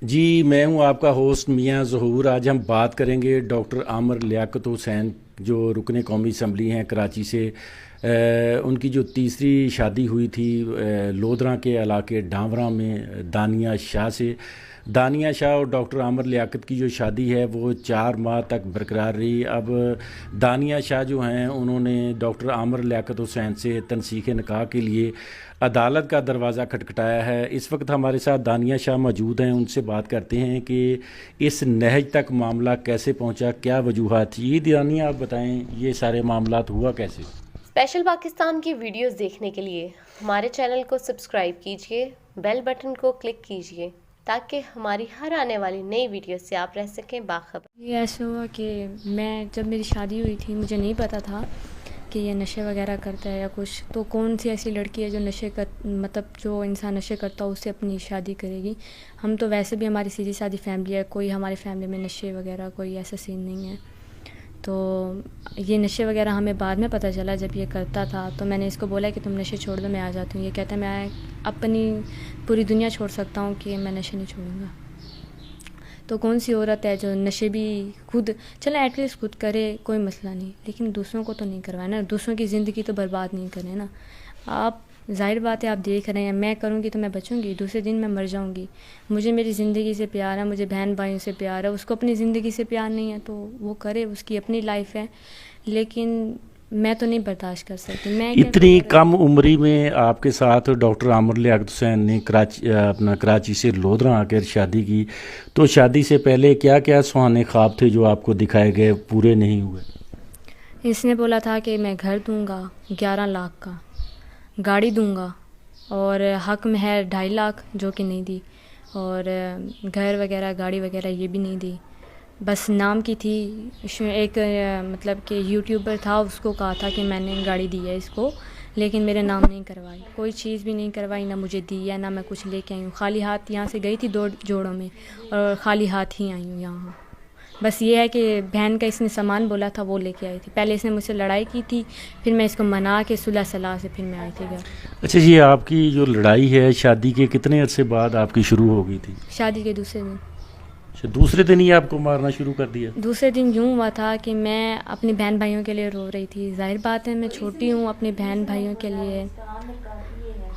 جی میں ہوں آپ کا ہوسٹ میاں ظہور. آج ہم بات کریں گے ڈاکٹر عامر لیاقت حسین جو رکن قومی اسمبلی ہیں کراچی سے. ان کی جو تیسری شادی ہوئی تھی لودھراں کے علاقے ڈھانوراں میں دانیہ شاہ سے. دانیہ شاہ اور ڈاکٹر عامر لیاقت کی جو شادی ہے وہ 4 ماہ تک برقرار رہی. اب دانیہ شاہ جو ہیں انہوں نے ڈاکٹر عامر لیاقت حسین سے تنسیخ نکاح کے لیے عدالت کا دروازہ کھٹکھٹایا ہے. اس وقت ہمارے ساتھ دانیہ شاہ موجود ہیں, ان سے بات کرتے ہیں کہ اس نہج تک معاملہ کیسے پہنچا, کیا وجوہات تھی. یہ دانیہ آپ بتائیں یہ سارے معاملات ہوا کیسے؟ اسپیشل پاکستان کی ویڈیوز دیکھنے کے لیے ہمارے چینل کو سبسکرائب کیجیے, بیل بٹن کو کلک کیجیے تاکہ ہماری ہر آنے والی نئی ویڈیو سے آپ رہ سکیں باخبر. یہ ایسا ہوا کہ جب میری شادی ہوئی تھی مجھے نہیں پتا تھا کہ یہ نشے وغیرہ کرتا ہے یا کچھ. تو کون سی ایسی لڑکی ہے جو مطلب جو انسان نشے کرتا ہو اس سے اپنی شادی کرے گی. ہم تو ویسے بھی ہماری سیدھی سادی فیملی ہے, کوئی ہماری فیملی میں نشے وغیرہ کوئی ایسا سین نہیں ہے. تو یہ نشے وغیرہ ہمیں بعد میں پتہ چلا جب یہ کرتا تھا. تو میں نے اس کو بولا کہ تم نشے چھوڑ دو میں آ جاتی ہوں. یہ کہتا ہے میں اپنی پوری دنیا چھوڑ سکتا ہوں کہ میں نشے نہیں چھوڑوں گا. تو کون سی عورت ہے جو نشے بھی خود چلے ایٹ لیسٹ خود کرے کوئی مسئلہ نہیں, لیکن دوسروں کو تو نہیں کروانا نا, دوسروں کی زندگی تو برباد نہیں کرے نا. آپ ظاہر بات ہے آپ دیکھ رہے ہیں میں کروں گی تو میں بچوں گی, دوسرے دن میں مر جاؤں گی. مجھے میری زندگی سے پیار ہے, مجھے بہن بھائیوں سے پیار ہے, اس کو اپنی زندگی سے پیار نہیں ہے تو وہ کرے, اس کی اپنی لائف ہے. لیکن میں تو نہیں برداشت کر سکتی. میں اتنی کم عمری میں آپ کے ساتھ ڈاکٹر عامر لیاقت حسین نے کراچی سے لودھراں آ کر شادی کی. تو شادی سے پہلے کیا کیا سہانے خواب تھے جو آپ کو دکھائے گئے پورے نہیں ہوئے؟ اس نے بولا تھا کہ میں گھر دوں گا 11 لاکھ کا, گاڑی دوں گا, اور حق میں ہے 2.5 لاکھ جو کہ نہیں دی, اور گھر وغیرہ گاڑی وغیرہ یہ بھی نہیں دی. بس نام کی تھی. ایک مطلب کہ یوٹیوبر تھا, اس کو کہا تھا کہ میں نے گاڑی دی ہے اس کو, لیکن میرے نام نہیں کروائی, کوئی چیز بھی نہیں کروائی, نہ مجھے دی ہے نہ میں کچھ لے کے آئی ہوں. خالی ہاتھ یہاں سے گئی تھی 2 جوڑوں میں اور خالی ہاتھ ہی آئی ہوں یہاں. بس یہ ہے کہ بہن کا اس نے سامان بولا تھا وہ لے کے آئی تھی. پہلے اس نے مجھ سے لڑائی کی تھی, پھر میں اس کو منا کے صلح صلاح سے پھر میں آئی تھی گھر. اچھا جی, آپ کی جو لڑائی ہے شادی کے کتنے عرصے بعد آپ کی شروع ہو گئی تھی؟ شادی کے دوسرے دن. اچھا, دوسرے دن ہی آپ کو مارنا شروع کر دیا؟ دوسرے دن یوں ہوا تھا کہ میں اپنی بہن بھائیوں کے لیے رو رہی تھی. ظاہر بات ہے میں چھوٹی ہوں, اپنے بہن بھائیوں کے لیے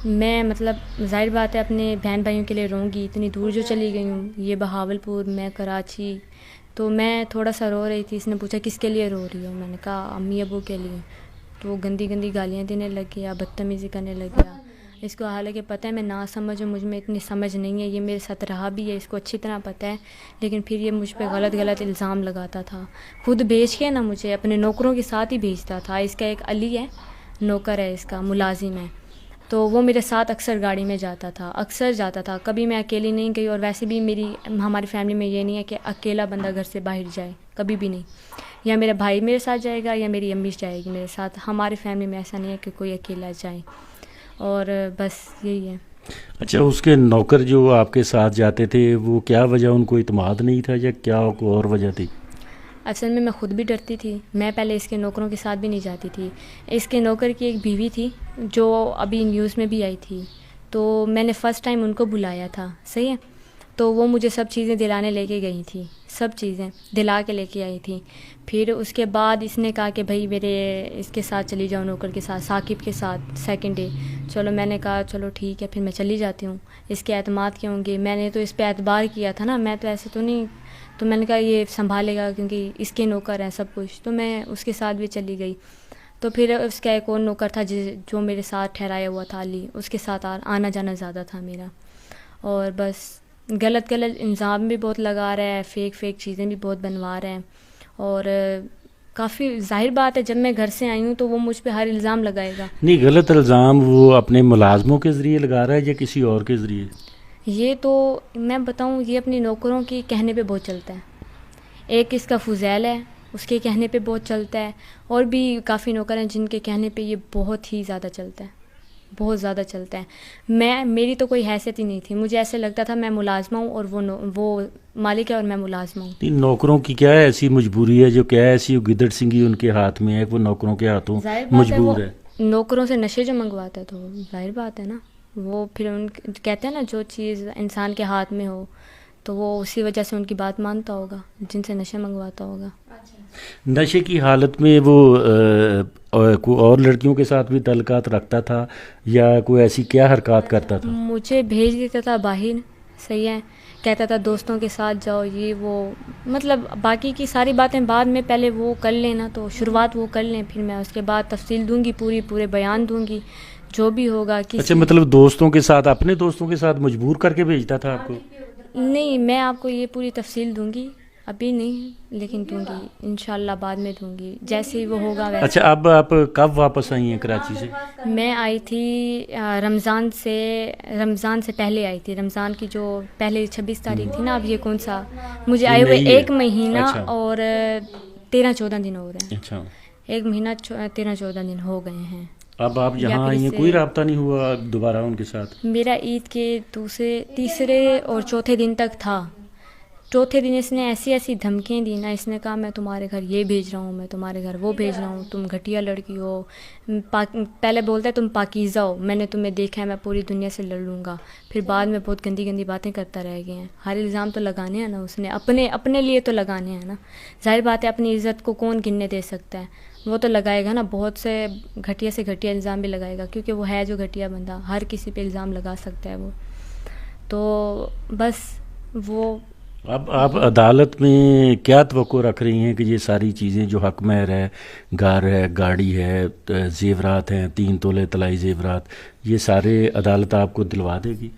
میں مطلب ظاہر بات ہے اپنے بہن بھائیوں کے لیے روں گی. اتنی دور جو چلی گئی ہوں, یہ بہاولپور میں کراچی, تو میں تھوڑا سا رو رہی تھی. اس نے پوچھا کس کے لیے رو رہی ہو, میں نے کہا امی ابو کے لیے. تو وہ گندی گندی گالیاں دینے لگ گیا, بدتمیزی کرنے لگ گیا. اس کو حالانکہ پتہ ہے میں نہ سمجھ ہوں, مجھ میں اتنی سمجھ نہیں ہے, یہ میرے ساتھ رہا بھی ہے, اس کو اچھی طرح پتہ ہے, لیکن پھر یہ مجھ پہ غلط الزام لگاتا تھا. خود بیچ کے نا مجھے اپنے نوکروں کے ساتھ ہی بھیجتا تھا. اس کا ایک علی ہے, نوکر ہے اس کا, ملازم ہے, تو وہ میرے ساتھ اکثر گاڑی میں جاتا تھا, اکثر جاتا تھا. کبھی میں اکیلی نہیں گئی, اور ویسے بھی ہماری فیملی میں یہ نہیں ہے کہ اکیلا بندہ گھر سے باہر جائے, کبھی بھی نہیں. یا میرا بھائی میرے ساتھ جائے گا یا میری امی جائے گی میرے ساتھ. ہماری فیملی میں ایسا نہیں ہے کہ کوئی اکیلا جائے, اور بس یہی ہے. اچھا, اس کے نوکر جو آپ کے ساتھ جاتے تھے وہ کیا وجہ, ان کو اعتماد نہیں تھا یا کیا کوئی اور وجہ تھی؟ اصل میں خود بھی ڈرتی تھی. میں پہلے اس کے نوکروں کے ساتھ بھی نہیں جاتی تھی. اس کے نوکر کی ایک بیوی تھی جو ابھی نیوز میں بھی آئی تھی, تو میں نے فرسٹ ٹائم ان کو بلایا تھا, صحیح ہے. تو وہ مجھے سب چیزیں دلانے لے کے گئی تھی, سب چیزیں دلا کے لے کے آئی تھی. پھر اس کے بعد اس نے کہا کہ بھائی میرے اس کے ساتھ چلی جاؤ, نوکر کے ساتھ, ثاقب کے ساتھ سیکنڈ ڈے. چلو میں نے کہا چلو ٹھیک ہے, پھر میں چلی جاتی ہوں. اس کے اعتماد کے ہوں گے, میں نے تو اس پہ اعتبار کیا تھا نا, میں تو ایسے تو نہیں. تو میں نے کہا یہ سنبھالے گا کیونکہ اس کے نوکر ہیں سب کچھ, تو میں اس کے ساتھ بھی چلی گئی. تو پھر اس کا ایک اور نوکر تھا جو میرے ساتھ ٹھہرایا ہوا تھا, علی, اس کے ساتھ آنا جانا زیادہ تھا میرا. اور بس غلط الزام بھی بہت لگا رہا ہے, فیک چیزیں بھی بہت بنوا رہے ہیں. اور کافی ظاہر بات ہے جب میں گھر سے آئی ہوں تو وہ مجھ پہ ہر الزام لگائے گا. نہیں, غلط الزام وہ اپنے ملازموں کے ذریعے لگا رہا ہے یا کسی اور کے ذریعے؟ یہ تو میں بتاؤں, یہ اپنے نوکروں کے کہنے پہ بہت چلتا ہے. ایک اس کا فضیل ہے, اس کے کہنے پہ بہت چلتا ہے, اور بھی کافی نوکر ہیں جن کے کہنے پہ یہ بہت ہی زیادہ چلتا ہے, بہت زیادہ چلتا ہے. میری تو کوئی حیثیت ہی نہیں تھی, مجھے ایسے لگتا تھا میں ملازمہ ہوں اور وہ مالک ہے اور میں ملازمہ ہوں. نوکروں کی کیا ایسی مجبوری ہے, جو کیا ایسی گدڑ سنگھی ان کے ہاتھ میں ہے, وہ نوکروں کے ہاتھوں مجبور ہے. نوکروں سے نشے جو منگواتا ہے تو ظاہر بات ہے نا, وہ پھر کہتے ہیں نا جو چیز انسان کے ہاتھ میں ہو تو وہ اسی وجہ سے ان کی بات مانتا ہوگا جن سے نشے منگواتا ہوگا. نشے کی حالت میں وہ کوئی اور لڑکیوں کے ساتھ بھی تعلقات رکھتا تھا یا کوئی ایسی کیا حرکات کرتا تھا؟ مجھے بھیج دیتا تھا باہر، صحیح ہے، کہتا تھا دوستوں کے ساتھ جاؤ، یہ وہ، مطلب باقی کی ساری باتیں بعد میں، پہلے وہ کر لینا، تو شروعات وہ کر لیں، پھر میں اس کے بعد تفصیل دوں گی، پورے بیان دوں گی جو بھی ہوگا. اچھا، مطلب دوستوں کے ساتھ، اپنے دوستوں کے ساتھ مجبور کر کے بھیجتا تھا آپ کو؟ نہیں، میں آپ کو یہ پوری تفصیل دوں گی، ابھی نہیں لیکن دوں گی انشاءاللہ، بعد میں دوں گی جیسے ہی وہ ہوگا ویسے. اچھا، اب آپ کب واپس آئی ہیں کراچی سے؟ میں آئی تھی رمضان سے پہلے آئی تھی. رمضان کی جو پہلے 26 تاریخ تھی نا، اب یہ کون سا، مجھے آئے ہوئے 1 مہینہ اور 13-14 دن ہو رہے ہیں. اچھا، 1 مہینہ 13-14 دن ہو گئے ہیں. اب آپ یہاں آئی ہیں، کوئی رابطہ نہیں ہوا دوبارہ ان کے ساتھ؟ میرا عید کے تیسرے اور چوتھے دن تک تھا. چوتھے دن اس نے ایسی دھمکیاں دی نا، اس نے کہا میں تمہارے گھر یہ بھیج رہا ہوں، میں تمہارے گھر وہ بھیج رہا ہوں، تم گھٹیا لڑکی ہو. پہلے بولتا ہے تم پاکیزہ ہو، میں نے تمہیں دیکھا ہے، میں پوری دنیا سے لڑ لوں گا. پھر بعد میں بہت گندی باتیں کرتا رہ گئے ہیں. ہر الزام تو لگانے ہیں نا اس نے، اپنے لیے تو لگانے ہیں نا. ظاہر بات ہے اپنی عزت کو کون گننے دے سکتا ہے، وہ تو لگائے گا نا. بہت سے گھٹیا الزام بھی لگائے گا، کیونکہ وہ ہے جو گھٹیا بندہ، ہر کسی پہ الزام لگا سکتا ہے وہ. تو بس وہ. اب آپ عدالت میں کیا توقع رکھ رہی ہیں کہ یہ ساری چیزیں جو حق مہر ہے، گھر ہے، گاڑی ہے، زیورات ہیں، 3 تولے طلائی زیورات، یہ سارے عدالت آپ کو دلوا دے گی؟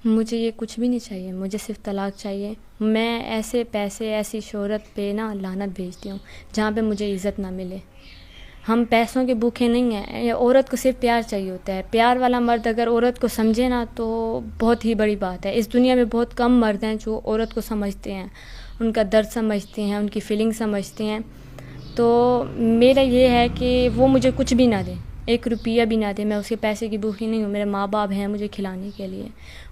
مجھے یہ کچھ بھی نہیں چاہیے، مجھے صرف طلاق چاہیے. میں ایسے پیسے، ایسی شہرت پہ نا لعنت بھیجتی ہوں جہاں پہ مجھے عزت نہ ملے. ہم پیسوں کے بھوکے نہیں ہیں. عورت کو صرف پیار چاہیے ہوتا ہے. پیار والا مرد اگر عورت کو سمجھے نا تو بہت ہی بڑی بات ہے. اس دنیا میں بہت کم مرد ہیں جو عورت کو سمجھتے ہیں، ان کا درد سمجھتے ہیں، ان کی فیلنگ سمجھتے ہیں. تو میرا یہ ہے کہ وہ مجھے کچھ بھی نہ دے، 1 روپیہ بھی نہ دے. میں اس کے پیسے کی بھوکی نہیں ہوں. میرے ماں باپ ہیں مجھے کھلانے کے لیے،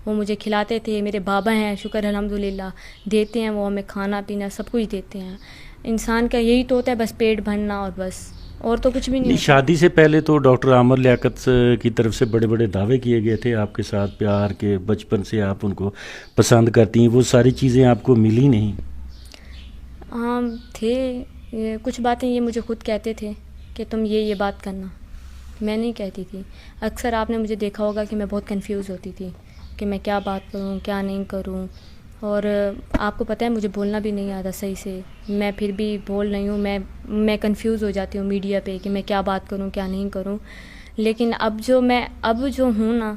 وہ مجھے کھلاتے تھے. میرے بابا ہیں، شکر الحمدللہ، دیتے ہیں، وہ ہمیں کھانا پینا سب کچھ دیتے ہیں. انسان کا یہی تو ہوتا ہے، بس پیٹ بھرنا، اور بس، اور تو کچھ بھی نہیں. شادی سے پہلے تو ڈاکٹر عامر لیاقت کی طرف سے بڑے دعوے کیے گئے تھے آپ کے ساتھ، پیار کے، بچپن سے آپ ان کو پسند کرتی ہیں، وہ ساری چیزیں آپ کو ملی نہیں؟ ہاں تھے کچھ باتیں، یہ مجھے خود کہتے تھے کہ تم یہ بات کرنا. میں نہیں کہتی تھی. اکثر آپ نے مجھے دیکھا ہوگا کہ میں بہت کنفیوز ہوتی تھی کہ میں کیا بات کروں، کیا نہیں کروں. اور آپ کو پتہ ہے مجھے بولنا بھی نہیں آتا صحیح سے. میں پھر بھی بول رہی ہوں. میں کنفیوز ہو جاتی ہوں میڈیا پہ کہ میں کیا بات کروں، کیا نہیں کروں. لیکن اب جو ہوں نا،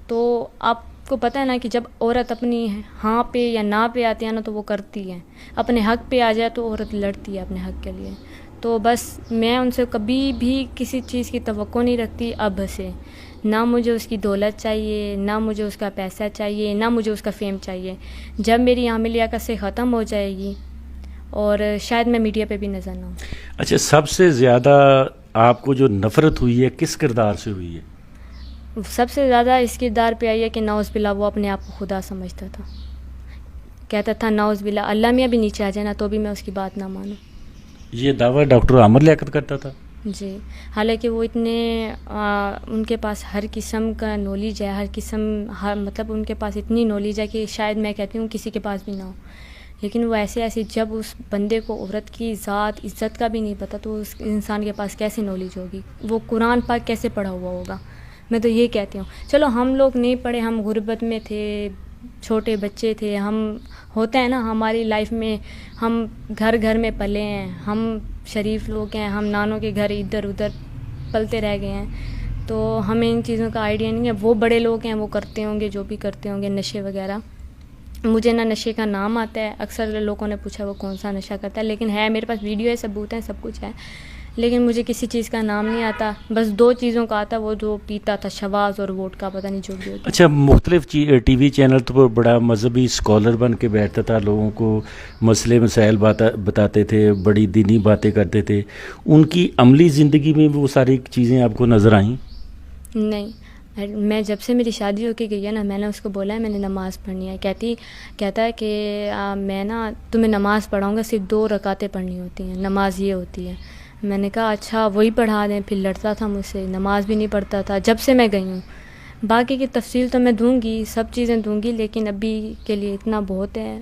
تو آپ کو پتہ ہے نا کہ جب عورت اپنی ہاں پہ یا نہ پہ آتی ہے نا تو وہ کرتی ہے. اپنے حق پہ آ جائے تو عورت لڑتی ہے اپنے حق کے لیے. تو بس میں ان سے کبھی بھی کسی چیز کی توقع نہیں رکھتی اب سے. نہ مجھے اس کی دولت چاہیے، نہ مجھے اس کا پیسہ چاہیے، نہ مجھے اس کا فیم چاہیے. جب میری عامر لیاقت سے ختم ہو جائے گی اور شاید میں میڈیا پہ بھی نظر نہ ہوں. اچھا، سب سے زیادہ آپ کو جو نفرت ہوئی ہے کس کردار سے ہوئی ہے؟ سب سے زیادہ اس کردار پہ آئی ہے کہ نعوذ باللہ وہ اپنے آپ کو خدا سمجھتا تھا. کہتا تھا نعوذ باللہ اللہ میاں بھی نیچے آ جائے نا تو بھی میں اس کی بات نہ مانوں. یہ دعویٰ ڈاکٹر عامر لیاقت کرتا تھا؟ جی. حالانکہ وہ اتنے ان کے پاس ہر قسم کا نالج ہے، مطلب ان کے پاس اتنی نالج ہے کہ شاید میں کہتی ہوں کسی کے پاس بھی نہ ہو. لیکن وہ ایسے جب اس بندے کو عورت کی ذات عزت کا بھی نہیں پتہ تو اس انسان کے پاس کیسے نالج ہوگی؟ وہ قرآن پاک کیسے پڑھا ہوا ہوگا؟ میں تو یہ کہتی ہوں. چلو ہم لوگ نہیں پڑھے، ہم غربت میں تھے، چھوٹے بچے تھے، ہم ہوتا ہے نا ہماری لائف میں، ہم گھر میں پلے ہیں، ہم شریف لوگ ہیں، ہم نانوں کے گھر ادھر ادھر پلتے رہ گئے ہیں، تو ہمیں ان چیزوں کا آئیڈیا نہیں ہے. وہ بڑے لوگ ہیں، وہ کرتے ہوں گے جو بھی کرتے ہوں گے، نشے وغیرہ. مجھے نہ نشے کا نام آتا ہے. اکثر لوگوں نے پوچھا وہ کون سا نشہ کرتا ہے، لیکن ہے میرے پاس ویڈیو ہے، ثبوت ہے، سب کچھ ہے. لیکن مجھے کسی چیز کا نام نہیں آتا. بس 2 چیزوں کا آتا، وہ جو پیتا تھا، شواز اور ووٹ کا، پتہ نہیں جو بھی ہوتا. اچھا، مختلف ٹی وی چینل تو بڑا مذہبی اسکالر بن کے بیٹھتا تھا، لوگوں کو مسئلے مسائل بتاتے تھے، بڑی دینی باتیں کرتے تھے. ان کی عملی زندگی میں وہ ساری چیزیں آپ کو نظر آئیں؟ نہیں. میں جب سے میری شادی ہو کے گئی ہے نا، میں نے اس کو بولا ہے میں نے نماز پڑھنی ہے. کہتا ہے کہ میں نا تمہیں نماز پڑھاؤں گا، صرف 2 رکعتیں پڑھنی ہوتی ہیں، نماز یہ ہوتی ہے. میں نے کہا اچھا وہی پڑھا دیں. پھر لڑتا تھا مجھ سے، نماز بھی نہیں پڑھتا تھا جب سے میں گئی ہوں. باقی کی تفصیل تو میں دوں گی، سب چیزیں دوں گی، لیکن ابھی کے لیے اتنا بہت ہے.